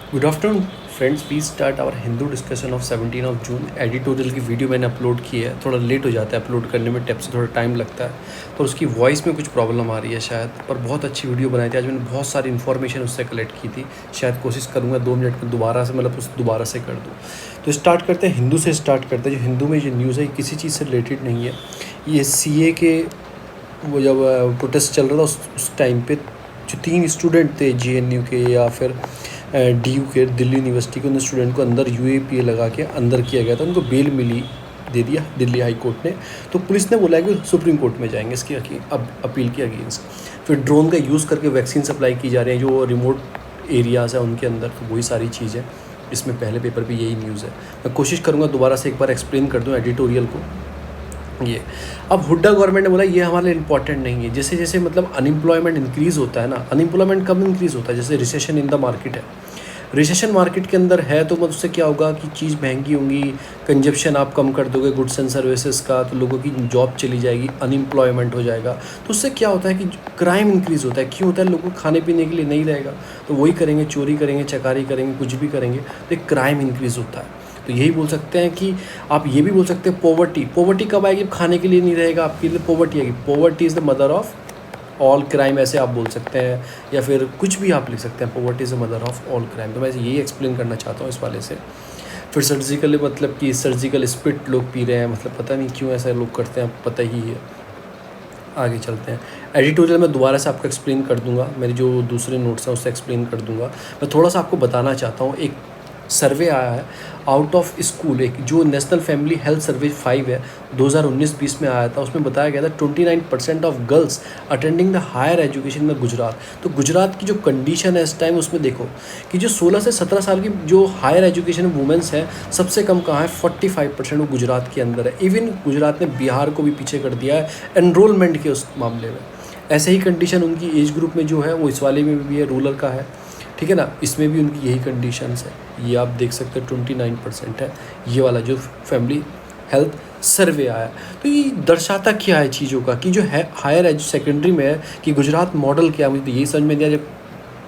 Good afternoon friends, please start our Hindu discussion of 17 of June. Editorial की video मैंने upload की है, थोड़ा लेट हो जाता है अपलोड करने में, टेप से थोड़ा टाइम लगता है, तो उसकी वॉइस में कुछ प्रॉब्लम आ रही है शायद, पर बहुत अच्छी वीडियो बनाई थी। आज मैंने बहुत सारी इन्फॉर्मेशन उससे कलेक्ट की थी, शायद कोशिश करूँगा 2 मिनट में दोबारा से मतलब उस दोबारा से कर दूँ। तो स्टार्ट करते हैं, हिंदू से स्टार्ट करते हैं। जो हिंदू में जो न्यूज़ है किसी चीज़ से रिलेटेड नहीं है। ये CA के वो जब प्रोटेस्ट चल रहा था उस टाइम पे जो 3 स्टूडेंट थे JNU के या फिर DU के, दिल्ली यूनिवर्सिटी के, उन स्टूडेंट को अंदर UAPA लगा के अंदर किया गया था। उनको बेल मिली, दे दिया दिल्ली हाई कोर्ट ने। तो पुलिस ने बोला है कि सुप्रीम कोर्ट में जाएंगे इसकी अपील के अगेंस्ट। फिर ड्रोन का यूज़ करके वैक्सीन सप्लाई की जा रही है जो रिमोट एरियाज़ है उनके अंदर, तो वही सारी चीज़ है। इसमें पहले पेपर पे यही न्यूज़ है। मैं कोशिश करूँगा दोबारा से एक बार एक्सप्लेन कर दूँ एडिटोरियल को। ये अब हुड्डा गवर्नमेंट ने बोला ये हमारे लिए इंपॉर्टेंट नहीं है। जैसे जैसे मतलब अनएम्प्लॉयमेंट इंक्रीज़ होता है ना, अनएम्प्लॉयमेंट कब इंक्रीज़ होता है, जैसे रिसेशन इन द मार्केट है। रिसेशन मार्केट के अंदर है तो उससे क्या होगा कि चीज़ महंगी होंगी, कंजप्शन आप कम कर दोगे गुड्स एंड सर्विसेज का, तो लोगों की जॉब चली जाएगी, अनएम्प्लॉयमेंट हो जाएगा। तो उससे क्या होता है कि क्राइम इंक्रीज़ होता है। क्यों होता है? लोगों को खाने पीने के लिए नहीं रहेगा तो वही करेंगे, चोरी करेंगे, चकारी करेंगे, कुछ भी करेंगे, तो एक क्राइम इंक्रीज़ होता है। तो यही बोल सकते हैं कि आप ये भी बोल सकते हैं पॉवर्टी कब आएगी? खाने के लिए नहीं रहेगा, आपके लिए पॉवर्टी आएगी। Poverty is the mother of all crime, ऐसे आप बोल सकते हैं, या फिर कुछ भी आप लिख सकते हैं, poverty is the mother of all crime. तो मैं यही एक्सप्लेन करना चाहता हूँ इस वाले से। फिर सर्जिकल मतलब कि सर्जिकल स्पिट लोग पी रहे हैं, मतलब पता नहीं क्यों ऐसा लोग करते हैं, पता ही है। आगे चलते हैं। एडिटोरियल में दोबारा से आपको एक्सप्लेन कर दूंगा, मेरे जो दूसरे नोट्स हैं उससे एक्सप्लेन कर दूंगा। मैं थोड़ा सा आपको बताना चाहता हूँ। एक सर्वे आया है आउट ऑफ स्कूल, एक जो नेशनल फैमिली हेल्थ सर्वे 5 है 2019-20 में आया था। उसमें बताया गया था 29% of girls attending the higher education में गुजरात। तो गुजरात की जो कंडीशन है इस टाइम, उसमें देखो कि जो 16 से 17 साल की जो हायर एजुकेशन वुमेंस हैं, सबसे कम कहाँ है? 45% वो गुजरात के अंदर है। इवन गुजरात ने बिहार को भी पीछे कर दिया है एनरोलमेंट के उस मामले में। ऐसे ही कंडीशन उनकी एज ग्रुप में जो है वो इस वाले में भी है, रूरल का है, ठीक है ना। इसमें भी उनकी यही कंडीशंस है। ये आप देख सकते हैं 29% है ये वाला जो फैमिली हेल्थ सर्वे आया। तो ये दर्शाता क्या है चीज़ों का कि जो है हायर सेकेंडरी में है कि गुजरात मॉडल क्या है। मुझे तो यही समझ में नहीं आया,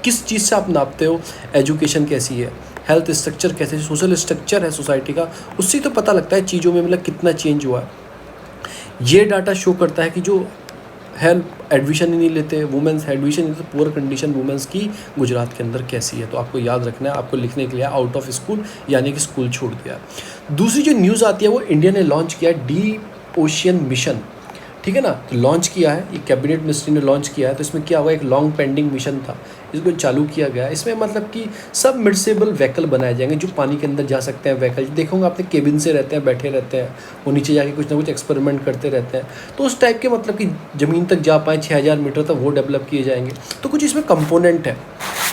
किस चीज़ से आप नापते हो एजुकेशन कैसी है, हेल्थ स्ट्रक्चर कैसे, सोशल स्ट्रक्चर है सोसाइटी का, उससे तो पता लगता है चीज़ों में मतलब कितना चेंज हुआ है। ये डाटा शो करता है कि जो हेल्प एडमिशन ही नहीं लेते, वुमेंस एडमिशन नहीं लेते, पुअर कंडीशन वुमेंस की गुजरात के अंदर कैसी है। तो आपको याद रखना है, आपको लिखने के लिए आउट ऑफ स्कूल यानी कि स्कूल छोड़ दिया। दूसरी जो न्यूज़ आती है वो इंडिया ने लॉन्च किया डीप ओशियन मिशन, ठीक है ना। तो लॉन्च किया है, ये कैबिनेट मिनिस्ट्री ने लॉन्च किया है। तो इसमें क्या हुआ, एक लॉन्ग पेंडिंग मिशन था, इसको चालू किया गया। इसमें मतलब कि सबमर्सिबल व्हीकल बनाए जाएंगे जो पानी के अंदर जा सकते हैं। व्हीकल देखोगे आपने, केबिन से रहते हैं, बैठे रहते हैं, वो नीचे जाके कुछ ना कुछ एक्सपेरिमेंट करते रहते हैं। तो उस टाइप के मतलब कि ज़मीन तक जा पाए, 6000 मीटर तक, वो डेवलप किए जाएंगे। तो कुछ इसमें कंपोनेंट है,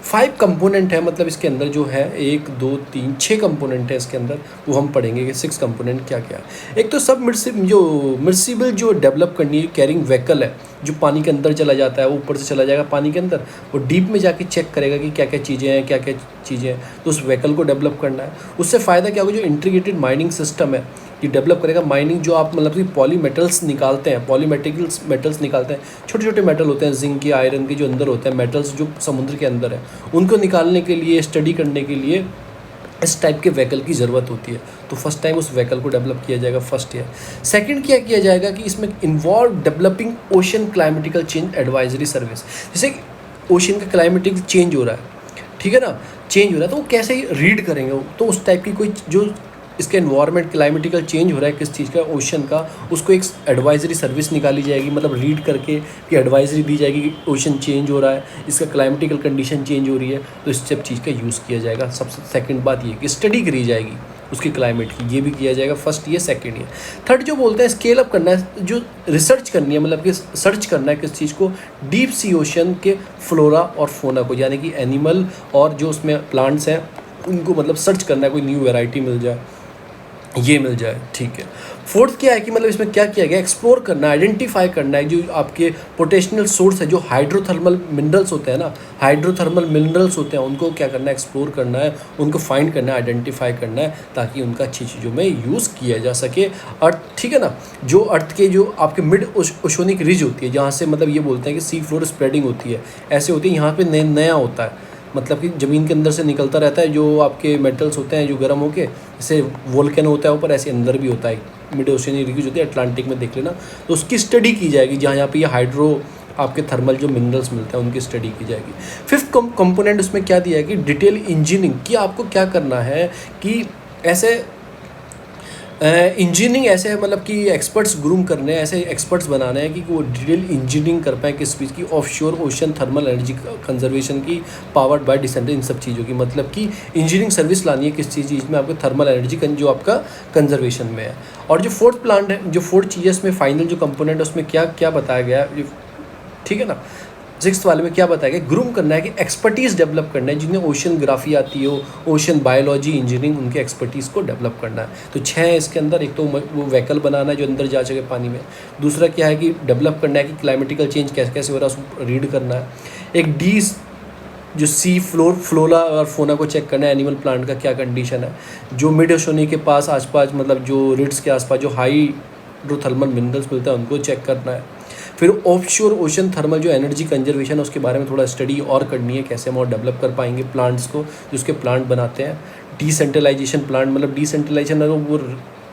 5 कंपोनेंट है, मतलब इसके अंदर जो है 1 2 3 6 कंपोनेंट है इसके अंदर, वो हम पढ़ेंगे कि 6 कंपोनेंट क्या क्या है। एक तो सबमर्सिबल जो डेवलप करनी है, कैरिंग व्हीकल है जो पानी के अंदर चला जाता है, वो ऊपर से चला जाएगा पानी के अंदर, वो डीप में जाके चेक करेगा कि क्या क्या चीज़ें हैं, क्या क्या चीज़ें हैं। तो उस व्हीकल को डेवलप करना है। उससे फ़ायदा क्या होगा, जो इंटीग्रेटेड माइनिंग सिस्टम है ये डेवलप करेगा। माइनिंग जो आप मतलब कि पॉलीमेटल्स निकालते हैं, मेटल्स निकालते हैं, छोटे छोटे मेटल होते हैं, जिंक के, आयरन के जो अंदर होते हैं मेटल्स जो समुद्र के अंदर है, उनको निकालने के लिए, स्टडी करने के लिए इस टाइप के व्हीकल की ज़रूरत होती है। तो फर्स्ट टाइम उस व्हीकल को डेवलप किया जाएगा, फर्स्ट ईयर। सेकंड क्या किया जाएगा कि इसमें involve developing ocean climatical change advisory service. जैसे ओशन का क्लाइमेटिक चेंज हो रहा है, ठीक है ना, चेंज हो रहा है, तो वो कैसे रीड करेंगे, तो उस टाइप की कोई जो इसके एनवायरनमेंट क्लाइमेटिकल चेंज हो रहा है किस चीज़ का, ओशन का, उसको एक एडवाइजरी सर्विस निकाली जाएगी, मतलब रीड करके कि एडवाइजरी दी जाएगी कि ओशन चेंज हो रहा है, इसका क्लाइमेटिकल कंडीशन चेंज हो रही है, तो इस सब चीज़ का यूज़ किया जाएगा। सबसे सेकंड बात ये कि स्टडी करी जाएगी उसकी क्लाइमेट की, ये भी किया जाएगा, first year second year. Third जो बोलते हैं स्केल अप करना है, जो रिसर्च करनी है, मतलब कि सर्च करना है किस चीज़ को, डीप सी ओशन के फ्लोरा और फोना को, यानी कि एनिमल और जो उसमें प्लांट्स हैं उनको मतलब सर्च करना है, कोई न्यू वेराइटी मिल जाए, ये मिल जाए, ठीक है। फोर्थ क्या है कि मतलब इसमें क्या किया गया, एक्सप्लोर करना, आइडेंटिफाई करना है जो आपके पोटेंशियल सोर्स है, जो हाइड्रोथर्मल मिनरल्स होते हैं ना, हाइड्रोथर्मल मिनरल्स होते हैं, उनको क्या करना है, एक्सप्लोर करना है, उनको फाइंड करना है, आइडेंटिफाई करना है, ताकि उनका अच्छी चीज़ों में यूज़ किया जा सके। अर्थ, ठीक है ना, जो अर्थ के जो आपके मिड ओशोनिक रिज होती है, जहाँ से मतलब ये बोलते हैं कि सी फ्लोर स्प्रेडिंग होती है, ऐसे होती है, यहाँ पर नया होता है मतलब कि ज़मीन के अंदर से निकलता रहता है, जो आपके मेटल्स होते हैं जो गर्म होके, जैसे वोल्केनो होता है ऊपर, ऐसे अंदर भी होता है मिड ओशन रिव्यूज होती है, अटलांटिक में देख लेना। तो उसकी स्टडी की जाएगी, जहाँ पे ये हाइड्रो आपके थर्मल जो मिनरल्स मिलते हैं उनकी स्टडी की जाएगी। फिफ्थ कंपोनेंट उसमें क्या दिया है कि डिटेल इंजीनियरिंग, कि आपको क्या करना है कि ऐसे इंजीनियरिंग ऐसे मतलब कि एक्सपर्ट्स ग्रूम करने हैं, ऐसे एक्सपर्ट्स बनाने हैं कि वो डिटेल इंजीनियरिंग कर पाएँ किस चीज़ की, offshore ocean thermal energy conservation की, पावर्ड बाय डिसेंट्रल, इन सब चीज़ों की, मतलब कि इंजीनियरिंग सर्विस लानी है किस चीज़ में, आपको थर्मल एनर्जी जो आपका कंजर्वेशन में है। और जो फोर्थ प्लांट है, जो फोर्थ चीज़ है इसमें फाइनल जो कंपोनेंट है उसमें क्या क्या बताया गया है, ठीक है ना। सिक्स्थ वाले में क्या बताया गया, ग्रूम करना है कि एक्सपर्टीज़ डेवलप करना है, जिन्हें ओशनग्राफी आती हो, ओशन बायोलॉजी इंजीनियरिंग, उनके एक्सपर्टीज़ को डेवलप करना है। तो 6 है इसके अंदर। एक तो वो व्हीकल बनाना है जो अंदर जा सके पानी में, दूसरा क्या है कि डेवलप करना है कि क्लाइमेटिकल चेंज कैसे कैसे हो रहा है उसको रीड करना है। एक डी जो सी फ्लोरा और फोना को चेक करना है, एनिमल प्लांट का क्या कंडीशन है, जो मिड ओशनी के पास आसपास मतलब जो रिड्स के आसपास जो हाइड्रोथर्मल मिनरल्स मिलता है उनको चेक करना है। फिर ऑफशोर ओशन थर्मल जो एनर्जी कंजर्वेशन है उसके बारे में थोड़ा स्टडी और करनी है, कैसे हम और डेवलप कर पाएंगे प्लांट्स को, जो उसके प्लांट बनाते हैं। डिसेंट्रलाइजेशन प्लांट, मतलब डिसेंट्रलाइजेशन वो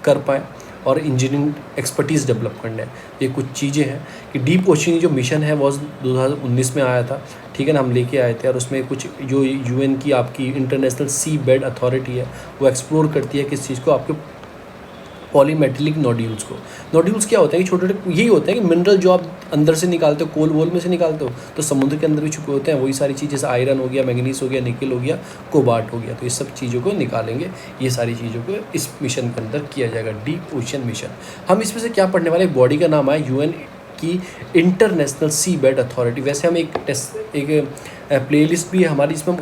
कर पाएँ, और इंजीनियरिंग एक्सपर्टीज़ डेवलप करना है। ये कुछ चीज़ें हैं कि डीप ओशन जो मिशन है वो 2019 में आया था, ठीक है ना, हम लेके आए थे। और उसमें कुछ जो यूएन की आपकी इंटरनेशनल सी बेड अथॉरिटी है वो एक्सप्लोर करती है किस चीज़ को, आपके पॉलीमेटेलिक नोड्यूल्स को। नोड्यूल्स क्या होते हैं कि छोटे छोटे यही होते हैं कि मिनरल जो आप अंदर से निकालते हो, कोल वोल में से निकालते हो, तो समुद्र के अंदर भी छुपे होते हैं वही सारी चीज़, जैसे आयरन हो गया, मैंगनीज हो गया, निकल हो गया, कोबाल्ट हो गया। तो ये सब चीज़ों को निकालेंगे, ये सारी चीज़ों को इस मिशन के अंदर किया जाएगा, डीप ओशन मिशन। हम इसमें से क्या पढ़ने वाले, एक बॉडी का नाम है यूएन की इंटरनेशनल सी बेड अथॉरिटी। वैसे हम एक प्लेलिस्ट भी है हमारी, इसमें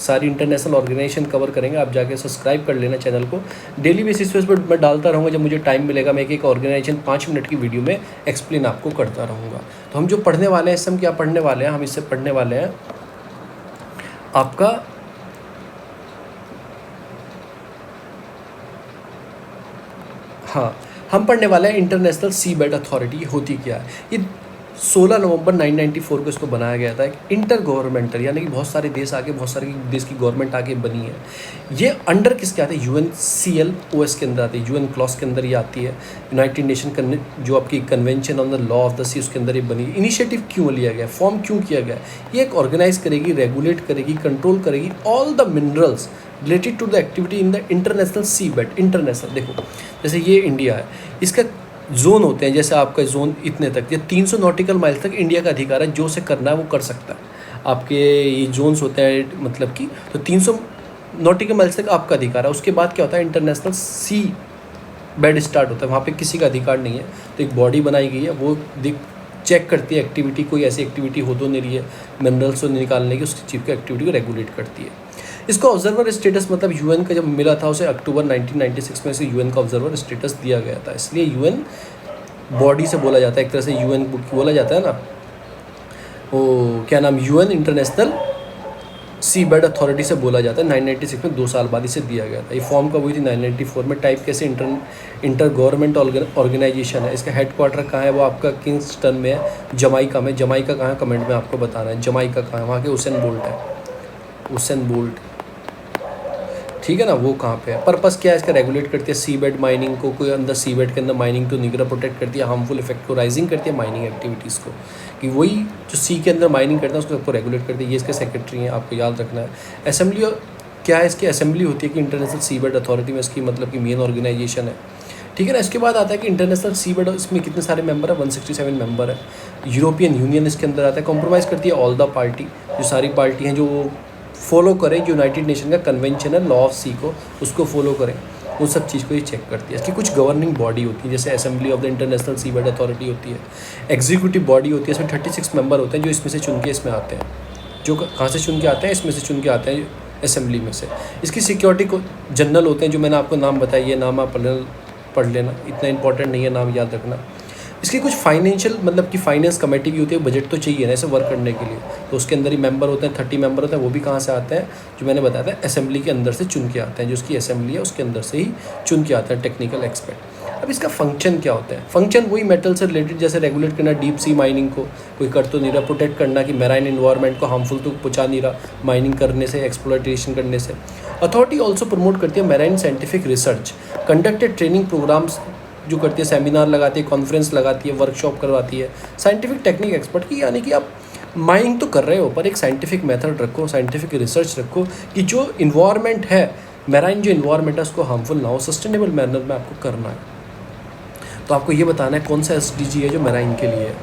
सारी इंटरनेशनल ऑर्गेनाइजेशन कवर करेंगे, आप जाके सब्सक्राइब कर लेना चैनल को। डेली बेसिस पे पर मैं डालता रहूँगा, जब मुझे टाइम मिलेगा मैं एक ऑर्गेनाइजेशन 5 मिनट की वीडियो में एक्सप्लेन आपको करता रहूँगा। तो हम जो पढ़ने वाले हैं, इससे हम क्या पढ़ने वाले हैं, हम इससे पढ़ने वाले हैं आपका हाँ, हम पढ़ने वाले हैं इंटरनेशनल सी बेड अथॉरिटी होती क्या है। ये 16 नवंबर 1994 को इसको बनाया गया था। एक इंटर गवर्नमेंटल, यानी कि बहुत सारे देश आके, बहुत सारे देश की गवर्नमेंट आके बनी है। ये अंडर किसके आते हैं, UNCLOS के अंदर आती है, UN क्लॉस के अंदर ये आती है। यूनाइटेड नेशन जो आपकी convention on the law of the sea, उसके अंदर ये बनी है। इनिशिएटिव क्यों लिया गया, फॉर्म क्यों किया गया, ये एक ऑर्गेनाइज करेगी, रेगुलेट करेगी, कंट्रोल करेगी all the minerals related to the activity in the international seabed. International देखो, जैसे ये इंडिया है, इसका जोन होते हैं, जैसे आपका जोन इतने तक, ये 300 नॉटिकल माइल तक इंडिया का अधिकार है, जो से करना है वो कर सकता है। आपके ये जोन्स होते हैं मतलब कि, तो 300 नॉटिकल माइल्स तक आपका अधिकार है। उसके बाद क्या होता है, इंटरनेशनल सी बेड स्टार्ट होता है, वहाँ पे किसी का अधिकार नहीं है। तो एक बॉडी बनाई गई है, वो चेक करती है एक्टिविटी, कोई ऐसी एक्टिविटी हो तो नहीं रही है मिनरल्स को निकालने की, उसकी चीफ की एक्टिविटी को रेगुलेट करती है। इसको ऑब्जर्वर स्टेटस, मतलब यूएन का जब मिला था उसे अक्टूबर 1996 में से यूएन का ऑब्जर्वर स्टेटस दिया गया था, इसलिए यूएन बॉडी से बोला जाता है, एक तरह से यूएन बोला जाता है ना, वो क्या नाम, UN international seabed authority से बोला जाता है। 1996 में 2 साल बाद इसे दिया गया था। ये फॉर्म कब हुई थी, 1994 में। टाइप कैसे, इंटर गवर्नमेंट ऑर्गेनाइजेशन है। इसका हेडक्वार्टर कहाँ है, वो आपका किंगस्टन में है, जमाइका में। जमाइका कहाँ है, कमेंट में आपको बताना है जमाइका कहाँ है। वहाँ के हुसैन बोल्ट है, हुसैन बोल्ट, ठीक है ना, वो कहाँ पे है। पर्पस क्या है इसका, रेगुलेट करती है सी बेड माइनिंग को, कोई अंदर सी बेड के अंदर माइनिंग तो निगरा, प्रोटेक्ट करती है हार्मफुल इफेक्ट को, राइजिंग करती है माइनिंग एक्टिविटीज़ को, कि वही जो सी के अंदर माइनिंग करता है उसको सबको रेगुलेट करती है। ये इसके सेक्रेटरी हैं, आपको याद रखना है। असेंबली क्या है, इसकी असेंबली होती है कि इंटरनेशनल सी बेड अथॉरिटी में इसकी मतलब कि मेन ऑर्गेनाइजेशन है, ठीक है ना। इसके बाद आता है कि इंटरनेशनल सी बेड, इसमें कितने सारे मेंबर है, 167 मेंबर है। यूरोपियन यूनियन इसके अंदर आता है, कॉम्प्रोमाइज़ करती है ऑल द पार्टी, जो सारी पार्टी हैं जो फॉलो करें यूनाइटेड नेशन का कन्वेंशन है लॉ ऑफ सी को, उसको फॉलो करें, उन सब चीज़ को ये चेक करती है। इसकी कुछ गवर्निंग बॉडी होती है, जैसे assembly of the international seabed authority होती है, एग्जीक्यूटिव बॉडी होती है, इसमें 36 मेंबर होते हैं जो इसमें से चुन के इसमें आते हैं। जो कहाँ से चुन के आते हैं, इसमें से चुन के आते हैं असेंबली में से। इसकी सिक्योरिटी को जनरल होते हैं, जो मैंने आपको नाम बताया, ये नाम आप पढ़ लेना, इतना इंपॉर्टेंट नहीं है, नाम याद रखना। इसकी कुछ फाइनेंशियल मतलब कि फाइनेंस कमेटी भी होती है, बजट तो चाहिए ना इसे वर्क करने के लिए, तो उसके अंदर ही मेंबर होते हैं, 30 मेंबर होते हैं। वो भी कहाँ से आते हैं, जो मैंने बताया था असेंबली के अंदर से चुन के आते हैं, जो उसकी असेंबली है उसके अंदर से ही चुन के आते हैं टेक्निकल एक्सपर्ट। अब इसका फंक्शन क्या होता है? फंक्शन वही मेटल से रिलेटेड, जैसे रेगुलेट करना डीप सी माइनिंग को, कोई कर तो नहीं रहा, प्रोटेक्ट करना कि मैराइन इन्वायरमेंट को हार्मफुल तो पहुँचा नहीं रहा माइनिंग करने से, एक्सप्लॉयटेशन करने से। अथॉरिटी ऑल्सो प्रमोट करती है marine scientific research, conducted training programmes जो करती है, सेमिनार लगाती है, कॉन्फ्रेंस लगाती है, वर्कशॉप करवाती है, साइंटिफिक टेक्निक एक्सपर्ट की, यानी कि आप माइनिंग तो कर रहे हो पर एक साइंटिफिक मेथड रखो, साइंटिफिक रिसर्च रखो कि जो इन्वायरमेंट है, मैराइन जो इन्वायरमेंट है उसको हार्मफुल ना हो, सस्टेनेबल मैनर में आपको करना है। तो आपको ये बताना है कौन सा SDG है जो मैराइन के लिए है,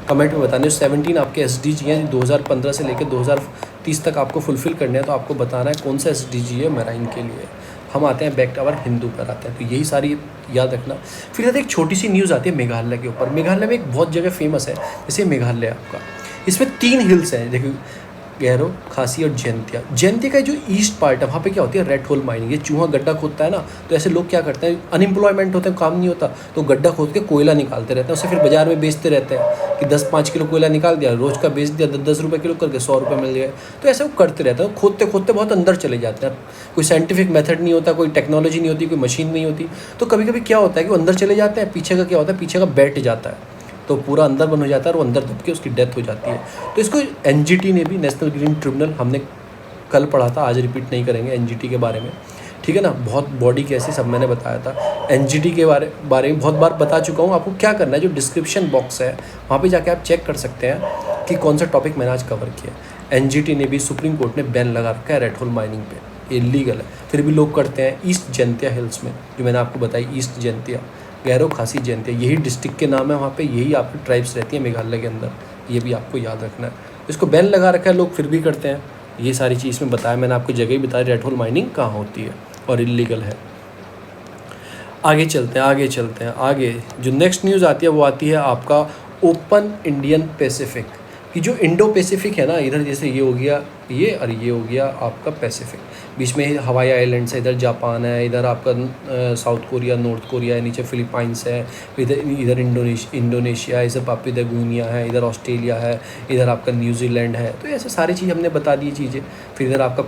कमेंट में बताने। 17 आपके SDG हैं 2015 से लेकर 2030 तक आपको फुलफ़िल करने हैं, तो आपको बताना है कौन सा SDG है मैराइन के लिए। हम आते हैं बैक टू आवर हिंदू पर आते हैं, तो यही सारी याद रखना। फिर एक छोटी सी न्यूज़ आती है मेघालय के ऊपर। मेघालय में एक बहुत जगह फेमस है, जैसे मेघालय आपका, इसमें 3 हिल्स हैं, देखिए गैरो, खासी और जैंतिया। जैंतिया का जो ईस्ट पार्ट है वहाँ पे क्या होती है, रेड होल माइनिंग। ये चूहा गड्ढा खोदता है ना, तो ऐसे लोग क्या करते हैं, अनएम्प्लॉयमेंट होते हैं, काम नहीं होता, तो गड्ढा खोद के कोयला निकालते रहते हैं, उसे फिर बाजार में बेचते रहते हैं कि 10-5 किलो कोयला निकाल दिया, रोज़ का बेच दिया, 10 रुपये किलो करके 100 रुपये मिल गए। तो ऐसे वो करते रहते हैं, खोदते खोदते बहुत अंदर चले जाते हैं। कोई साइंटिफिक मेथड नहीं होता, कोई टेक्नोलॉजी नहीं होती, कोई मशीन नहीं होती, तो कभी कभी क्या होता है कि वो अंदर चले जाते हैं, पीछे का क्या होता है, पीछे का बैठ जाता है, तो पूरा अंदर बंद हो जाता है और वो अंदर दब के उसकी डेथ हो जाती है। तो इसको NGT ने भी, नेशनल ग्रीन ट्रिब्यूनल, हमने कल पढ़ा था, आज रिपीट नहीं करेंगे NGT के बारे में, ठीक है ना। बहुत बॉडी कैसी सब मैंने बताया था, NGT के बारे में बहुत बार बता चुका हूँ। आपको क्या करना है, जो डिस्क्रिप्शन बॉक्स है वहाँ पे जाके आप चेक कर सकते हैं कि कौन सा टॉपिक मैंने आज कवर किया। NGT ने भी, सुप्रीम कोर्ट ने बैन लगा रखा है रेड होल माइनिंग पे, ये इलीगल है, फिर भी लोग करते हैं। ईस्ट जैंतिया हिल्स में, जो मैंने आपको बताई, ईस्ट जैंतिया, गैरो, खासी, जैंतिया, यही डिस्ट्रिक्ट के नाम है वहाँ पे, यही आपकी ट्राइब्स रहती है मेघालय के अंदर, ये भी आपको याद रखना है। इसको बैन लगा रखा है, लोग फिर भी करते हैं। ये सारी चीज़ में बताया मैंने आपको, जगह ही बताई रेड होल माइनिंग कहाँ होती है और इलीगल है। आगे चलते हैं। आगे जो नेक्स्ट न्यूज़ आती है वो आती है आपका ओपन इंडियन पैसिफिक, कि जो इंडो पैसिफिक है ना, इधर जैसे ये हो गया ये, और ये हो गया आपका पैसिफिक, बीच में हवाई आइलैंड्स है, इधर जापान है, इधर आपका साउथ कोरिया, नॉर्थ कोरिया है, नीचे फिलीपाइंस है, इधर इंडोनेशिया, इधर पापुआ गुइनिया है, इधर ऑस्ट्रेलिया है, इधर आपका न्यूजीलैंड है। तो ऐसे सारी चीज़ हमने बता दी चीज़ें। फिर इधर आपका,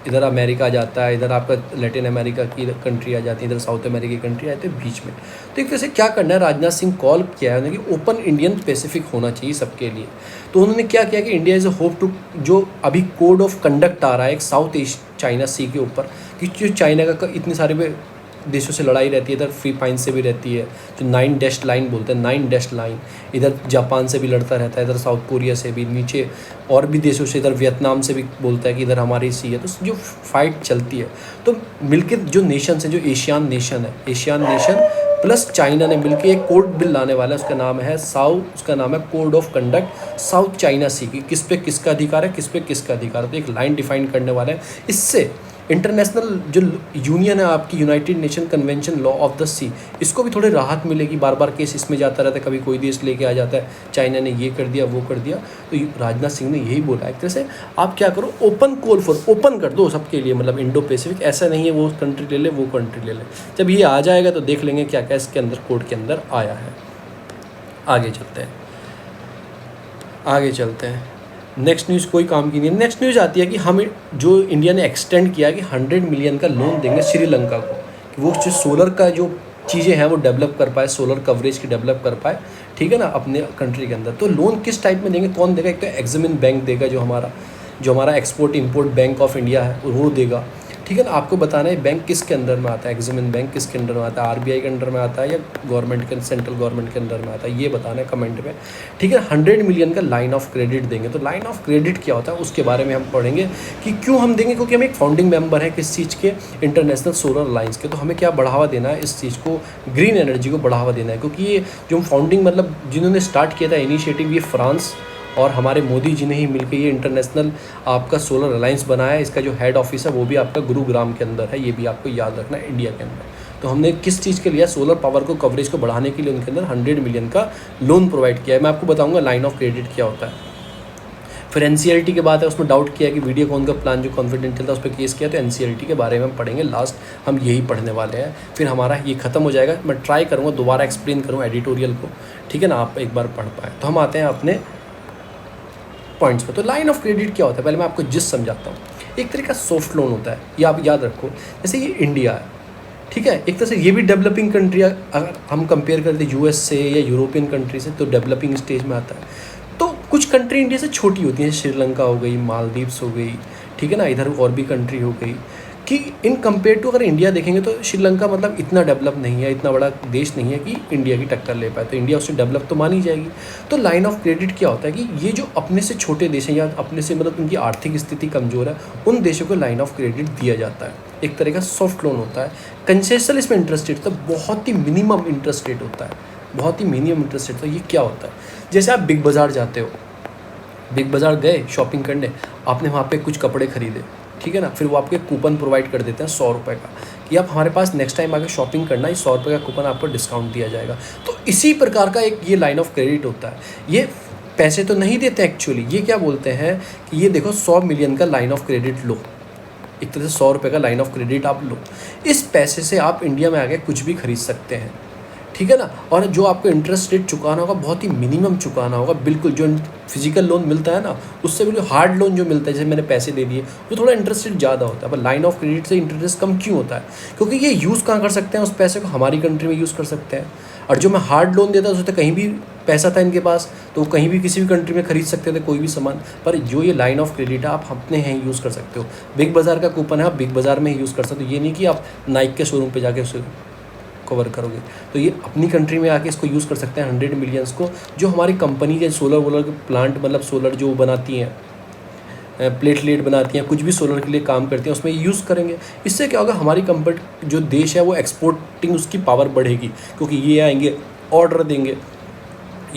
इधर अमेरिका आ जाता है, इधर आपका लैटिन अमेरिका की कंट्री आ जाती है, इधर साउथ अमेरिका की कंट्री आती है बीच में। तो एक तरह से क्या करना है, राजनाथ सिंह कॉल किया है कि ओपन इंडियन पैसिफिक होना चाहिए सबके लिए। तो उन्होंने क्या किया कि India is a hope to, जो अभी कोड ऑफ कंडक्ट आ रहा है एक साउथ ईस्ट चाइना सी के ऊपर, कि जो चाइना का इतने सारे देशों से लड़ाई रहती है, इधर फिलीपाइंस से भी रहती है, जो 9 डैश लाइन बोलते हैं, 9 डैश लाइन, इधर जापान से भी लड़ता रहता है, इधर साउथ कोरिया से भी, नीचे और भी देशों से, इधर वियतनाम से भी बोलता है कि इधर हमारी सी है। तो जो फाइट चलती है, तो मिलकर जो नेशंस हैं, जो एशियान नेशन है, एशियान नेशन प्लस चाइना ने मिलकर एक कोड बिल लाने वाला है, उसका नाम है code of conduct South China sea की, किस पे किसका अधिकार है, किस पे किसका अधिकार है। तो एक लाइन डिफाइन करने वाला है। इससे इंटरनेशनल जो यूनियन है आपकी, united nation convention law of the sea, इसको भी थोड़ी राहत मिलेगी। बार बार केस इसमें जाता रहता है, कभी कोई देश लेके आ जाता है, चाइना ने ये कर दिया, वो कर दिया। तो राजनाथ सिंह ने यही बोला, एक तरह से आप क्या करो, ओपन कॉल फॉर, ओपन कर दो सबके लिए, मतलब इंडो पैसिफिक, ऐसा नहीं है वो कंट्री ले ले, वो कंट्री ले ले। जब ये आ जाएगा तो देख लेंगे क्या क्या इसके अंदर कोड के अंदर आया है। आगे चलते हैं। नेक्स्ट न्यूज़ कोई काम की नहीं है। नेक्स्ट न्यूज़ आती है कि हम, जो इंडिया ने एक्सटेंड किया कि 100 मिलियन का लोन देंगे श्रीलंका को, कि वो जो सोलर का जो चीज़ें हैं वो डेवलप कर पाए, सोलर कवरेज की डेवलप कर पाए, ठीक है ना, अपने कंट्री के अंदर। तो लोन किस टाइप में देंगे, कौन देगा? एक तो एक्सिम बैंक देगा, जो हमारा export import bank of India है वो देगा, ठीक है ना। आपको बताना है बैंक किसके अंडर में आता है, एक्सिम बैंक किसके अंडर में आता है, RBI के अंडर में आता है या गवर्नमेंट के, सेंट्रल गवर्नमेंट के अंडर में आता है, ये बताना है कमेंट में, ठीक है। 100 मिलियन का लाइन ऑफ क्रेडिट देंगे। तो लाइन ऑफ क्रेडिट क्या होता है उसके बारे में हम पढ़ेंगे कि क्यों हम देंगे, क्योंकि हम एक फाउंडिंग मेंबर हैं किस चीज़ के, इंटरनेशनल सोलर अलायंस के। तो हमें क्या बढ़ावा देना है इस चीज़ को, ग्रीन एनर्जी को बढ़ावा देना है, क्योंकि ये जो फाउंडिंग, मतलब जिन्होंने स्टार्ट किया था इनिशिएटिव, ये फ्रांस और हमारे मोदी जी ने ही मिलकर ये इंटरनेशनल आपका सोलर अलायंस बनाया है। इसका जो हेड ऑफिस है वो भी आपका गुरुग्राम के अंदर है, ये भी आपको याद रखना है, इंडिया के अंदर। तो हमने किस चीज़ के लिए, सोलर पावर को, कवरेज को बढ़ाने के लिए उनके अंदर 100 मिलियन का लोन प्रोवाइड किया है। मैं आपको बताऊंगा लाइन ऑफ क्रेडिट क्या होता है। फिर NCLT की बात है, उसमें डाउट किया कि वीडियोकॉन का प्लान जो कॉन्फिडेंशियल था उस पर केस किया, तो NCLT के बारे में हम पढ़ेंगे, लास्ट हम यही पढ़ने वाले हैं, फिर हमारा ये खत्म हो जाएगा। मैं ट्राई करूँगा दोबारा एक्सप्लेन करूँ एडिटोरियल को, ठीक है ना, आप एक बार पढ़ पाए। तो हम आते हैं अपने पॉइंट्स पे। तो लाइन ऑफ क्रेडिट क्या होता है, पहले मैं आपको जिस समझाता हूँ। एक तरह का सॉफ्ट लोन होता है, ये आप याद रखो। जैसे ये इंडिया है, ठीक है। एक तरह से ये भी डेवलपिंग कंट्री, अगर हम कंपेयर करते यूएस से या यूरोपियन कंट्री से, तो डेवलपिंग स्टेज में आता है। तो कुछ कंट्री इंडिया से छोटी होती हैं, श्रीलंका हो गई, मालदीव्स हो गई, ठीक है ना, इधर और भी कंट्री हो गई, कि इन कंपेयर टू अगर इंडिया देखेंगे तो श्रीलंका मतलब इतना डेवलप नहीं है, इतना बड़ा देश नहीं है कि इंडिया की टक्कर ले पाए, तो इंडिया उससे डेवलप तो मानी जाएगी। तो लाइन ऑफ क्रेडिट क्या होता है कि ये जो अपने से छोटे देश हैं या अपने से मतलब उनकी आर्थिक स्थिति कमज़ोर है, उन देशों को लाइन ऑफ क्रेडिट दिया जाता है। एक तरह का सॉफ्ट लोन होता है। कंसेशनल इसमें इंटरेस्ट रेट तो बहुत ही मिनिमम इंटरेस्ट रेट होता है, बहुत ही मिनिमम इंटरेस्ट रेट। तो ये क्या होता है, जैसे आप बिग बाज़ार जाते हो, बिग बाज़ार गए शॉपिंग करने, आपने वहाँ पे कुछ कपड़े खरीदे, ठीक है ना, फिर वो आपको एक कूपन प्रोवाइड कर देते हैं 100 रुपये का, कि आप हमारे पास नेक्स्ट टाइम आके शॉपिंग करना, इस 100 रुपये का कूपन आपको डिस्काउंट दिया जाएगा। तो इसी प्रकार का एक ये लाइन ऑफ क्रेडिट होता है। ये पैसे तो नहीं देते एक्चुअली, ये क्या बोलते हैं कि ये देखो 100 मिलियन का लाइन ऑफ क्रेडिट लो, एक तरह से 100 रुपये का लाइन ऑफ क्रेडिट आप लो, इस पैसे से आप इंडिया में आके कुछ भी खरीद सकते हैं, ठीक है ना। और जो आपको इंटरेस्ट रेट चुकाना होगा बहुत ही मिनिमम चुकाना होगा, बिल्कुल जो फिजिकल लोन मिलता है ना उससे बिल्कुल हार्ड लोन जो मिलता है, जैसे मैंने पैसे दे दिए, वो थोड़ा इंटरेस्ट रेट ज़्यादा होता है। पर लाइन ऑफ क्रेडिट से इंटरेस्ट कम क्यों होता है, क्योंकि ये यूज़ कहाँ कर सकते हैं, उस पैसे को हमारी कंट्री में यूज़ कर सकते हैं। और जो मैं हार्ड लोन देता उससे तो कहीं भी पैसा था इनके पास, तो कहीं भी किसी भी कंट्री में खरीद सकते थे कोई भी सामान। पर जो ये लाइन ऑफ क्रेडिट है आप अपने यहाँ यूज़ कर सकते हो। बिग बाज़ार का कूपन है, आप बिग बाज़ार में ही यूज़ कर सकते हो, ये नहीं कि आप नाइक के शोरूम पर जाके उसे कवर करोगे। तो ये अपनी कंट्री में आके इसको यूज़ कर सकते हैं 100 मिलियंस को, जो हमारी कंपनी के सोलर वोलर के प्लांट, मतलब सोलर जो बनाती हैं, प्लेटलेट बनाती हैं, कुछ भी सोलर के लिए काम करती हैं, उसमें यूज़ करेंगे। इससे क्या होगा, हमारी कंपनी जो देश है वो एक्सपोर्टिंग उसकी पावर बढ़ेगी, क्योंकि ये आएंगे ऑर्डर देंगे,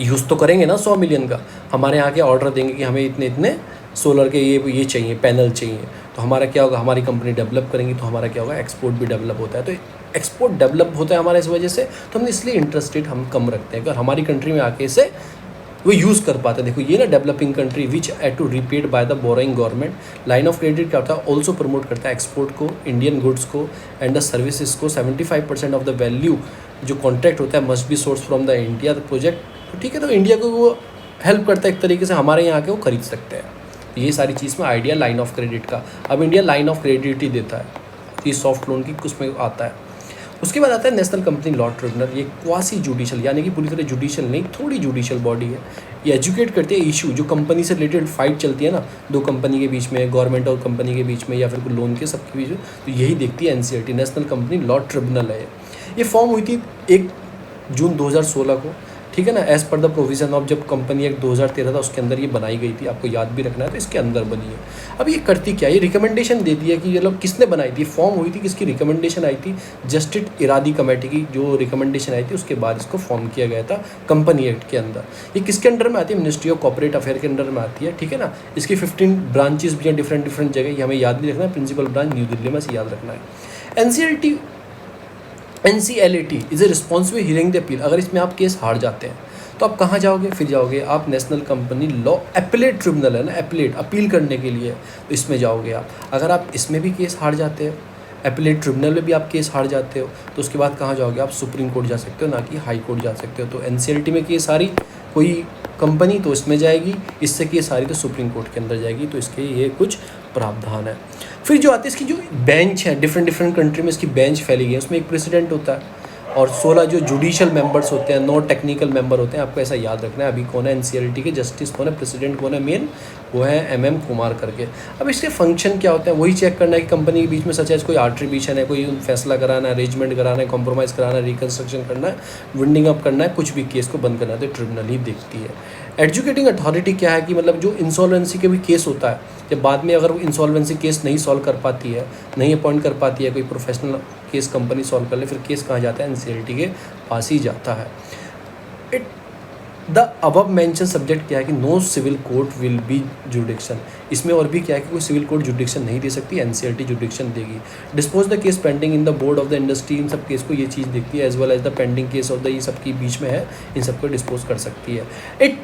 यूज़ तो करेंगे ना 100 मिलियन का, हमारे यहाँ के ऑर्डर देंगे कि हमें इतने इतने सोलर के ये चाहिए, पैनल चाहिए, तो हमारा क्या होगा, हमारी कंपनी डेवलप करेंगी, तो हमारा क्या होगा, एक्सपोर्ट भी डेवलप होता है। तो एक्सपोर्ट डेवलप होता है हमारा इस वजह से, तो हमने इसलिए इंटरेस्ट रेट हम कम रखते हैं, अगर हमारी कंट्री में आके इसे वो यूज़ कर पाते हैं। देखो ये ना, developing country which ought to repaid by the borrowing government. Line of credit क्या होता है, ऑल्सो प्रमोट करता है एक्सपोर्ट को, इंडियन गुड्स को एंड द सर्विसेज को। 75% ऑफ द वैल्यू जो कॉन्ट्रैक्ट होता है must be source from the India project, तो ठीक है, तो इंडिया को वो हेल्प करता है एक तरीके से, हमारे यहाँ के वो खरीद सकते हैं। ये सारी चीज़ में आइडिया लाइन ऑफ क्रेडिट का। अब इंडिया लाइन ऑफ क्रेडिट ही देता है, ये सॉफ्ट लोन की उसमें आता है। उसके बाद आता है नेशनल कंपनी लॉ ट्रिब्यूनल। ये क्वासी जुडिशल, यानी कि पूरी तरह जुडिशल नहीं, थोड़ी जुडिशल बॉडी है। ये एजुकेट करती है इशू, जो कंपनी से रिलेटेड फाइट चलती है ना, दो कंपनी के बीच में, गवर्नमेंट और कंपनी के बीच में, या फिर कोई लोन के सबके बीच में, तो यही देखती है NCERT, national company law tribunal है। ये फॉर्म हुई थी 1 जून 2016 को, ठीक है ना, as per the provision of, जब कंपनी एक्ट 2013 था उसके अंदर ये बनाई गई थी, आपको याद भी रखना है, तो इसके अंदर बनी है। अब ये करती क्या, ये रिकमेंडेशन देती है कि मतलब किसने बनाई थी, फॉर्म हुई थी, किसकी रिकमेंडेशन आई थी, जस्टिस इरादी कमेटी की जो रिकमेंडेशन आई थी, उसके बाद इसको फॉर्म किया गया था कंपनी एक्ट के अंदर। ये किसके अंडर में आती है, मिनिस्ट्री ऑफ कॉर्पोरेट अफेयर के अंडर में आती है, ठीक है ना। इसकी 15 ब्रांचेस भी हैं, डिफरेंट जगह, ये हमें याद भी रखना है। प्रिंसिपल ब्रांच न्यू दिल्ली में से याद रखना है। NCLAT is a responsible hearing the appeal. अगर इसमें आप केस हार जाते हैं तो आप कहाँ जाओगे, फिर जाओगे आप national company law appellate tribunal है ना, एपलेट अपील करने के लिए, तो इसमें जाओगे आप। अगर आप इसमें भी केस हार जाते हो, एपलेट ट्रिब्यूनल में भी आप केस हार जाते हो, तो उसके बाद कहाँ जाओगे आप, सुप्रीम कोर्ट जा सकते हो, ना कि हाई कोर्ट जा सकते हो। तो NCLT में केस हारी कोई कंपनी तो इसमें जाएगी, इससे केस हारी तो सुप्रीम कोर्ट के अंदर जाएगी। तो इसके ये कुछ प्रावधान है। फिर जो आती है इसकी जो बेंच है, डिफरेंट कंट्री में इसकी बेंच फैली गई है। उसमें एक प्रेसिडेंट होता है और 16 जो जुडिशियल मेंबर्स होते हैं, 9 टेक्निकल मेंबर होते हैं। आपको ऐसा याद रखना है। अभी कौन है NCLT के, जस्टिस कौन है, प्रेसिडेंट कौन है, मेन वो है MM कुमार करके। अब इसके फंक्शन क्या होते हैं, वही चेक करना है कि कंपनी के बीच में सच है कोई आर्ट्रीब्यूशन है, कोई फैसला कराना है, अरेंजमेंट कराना है, कॉम्प्रोमाइज़ कराना है, रिकन्स्ट्रक्शन करना है, विंडिंग अप करना है, कुछ भी केस को बंद करना है, तो ट्रिब्यूनल ही देखती है। एडजुकेटिंग अथॉरिटी क्या है कि मतलब जो इंसॉल्वेंसी के भी केस होता है, जब बाद में अगर वो इंसॉल्वेंसी केस नहीं सॉल्व कर पाती है, नहीं अपॉइंट कर पाती है, कोई प्रोफेशनल केस कंपनी सॉल्व कर ले, फिर केस कहाँ जाता है, NCLT के पास ही जाता है। It the above mention subject क्या है कि no civil court will be jurisdiction. इसमें और भी क्या है कि कोई सिविल कोर्ट जुडिक्शन नहीं दे सकती, NCLT जुडिक्शन देगी। Dispose the case pending in the board of the industry, इन सब केस को ये चीज़ देखती है, as well as the pending case of the, ये सबके बीच में है, इन सबको डिस्पोज कर सकती है। It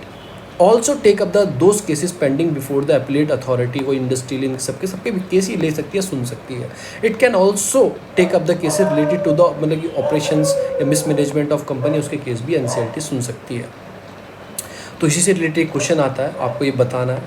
also take up the those cases pending before the appellate authority, कोई इंडस्ट्रियल इन सबके भी केस ही ले सकती है, सुन सकती है। It can also take up the cases related to the, मतलब कि ऑपरेशंस या मिसमैनेजमेंट ऑफ कंपनी, उसके केस भी NCLT सुन सकती है। तो इसी से रिलेटेड क्वेश्चन आता है, आपको ये बताना है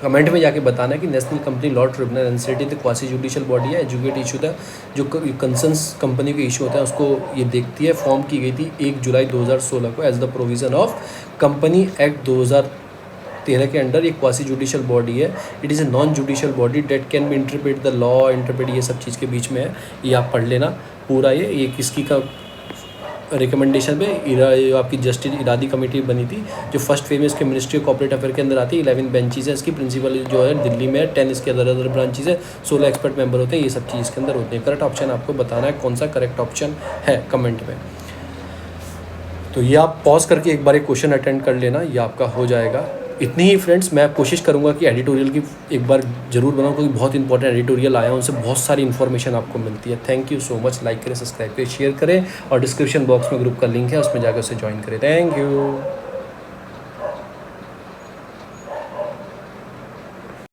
कमेंट में जाके बताना है कि national company law tribunal NCT तो क्वासी जुडिशियल बॉडी है, एजुकेट इशू था जो कंसर्न्स कंपनी के इशू होता है उसको ये देखती है। फॉर्म की गई थी 1 जुलाई 2016 को as the provision of company act 2013 के अंडर। ये क्वासी जुडिशियल बॉडी है। It is a non judicial body that can be interpret the law, interpret ये सब चीज़ के बीच में है। ये आप पढ़ लेना पूरा। ये किसकी का रिकमेंडेशन पे आपकी जस्टिस इरादी कमेटी बनी थी जो फर्स्ट फेज में इसके मिनिस्ट्री ऑफ कॉर्पोरेट अफेयर के अंदर आती है। 11 बेंचेस है इसकी। प्रिंसिपल जो है दिल्ली में है, 10 इसके अदर ब्रांचेज है, 16 एक्सपर्ट मेंबर होते हैं। ये सब चीज़ इसके अंदर होते हैं। करेक्ट ऑप्शन आपको बताना है कौन सा करेक्ट ऑप्शन है कमेंट में। तो ये आप पॉज करके एक बार एक क्वेश्चन अटेंड कर लेना, ये आपका हो जाएगा। इतनी ही फ्रेंड्स, मैं कोशिश करूंगा कि एडिटोरियल की एक बार ज़रूर बनाऊं क्योंकि बहुत इंपॉर्टेंट एडिटोरियल आया है, उनसे बहुत सारी इन्फॉर्मेशन आपको मिलती है। Thank you so much. Like करें, सब्सक्राइब करें, शेयर करें और डिस्क्रिप्शन बॉक्स में ग्रुप का लिंक है उसमें जाकर उसे ज्वाइन करें। Thank you.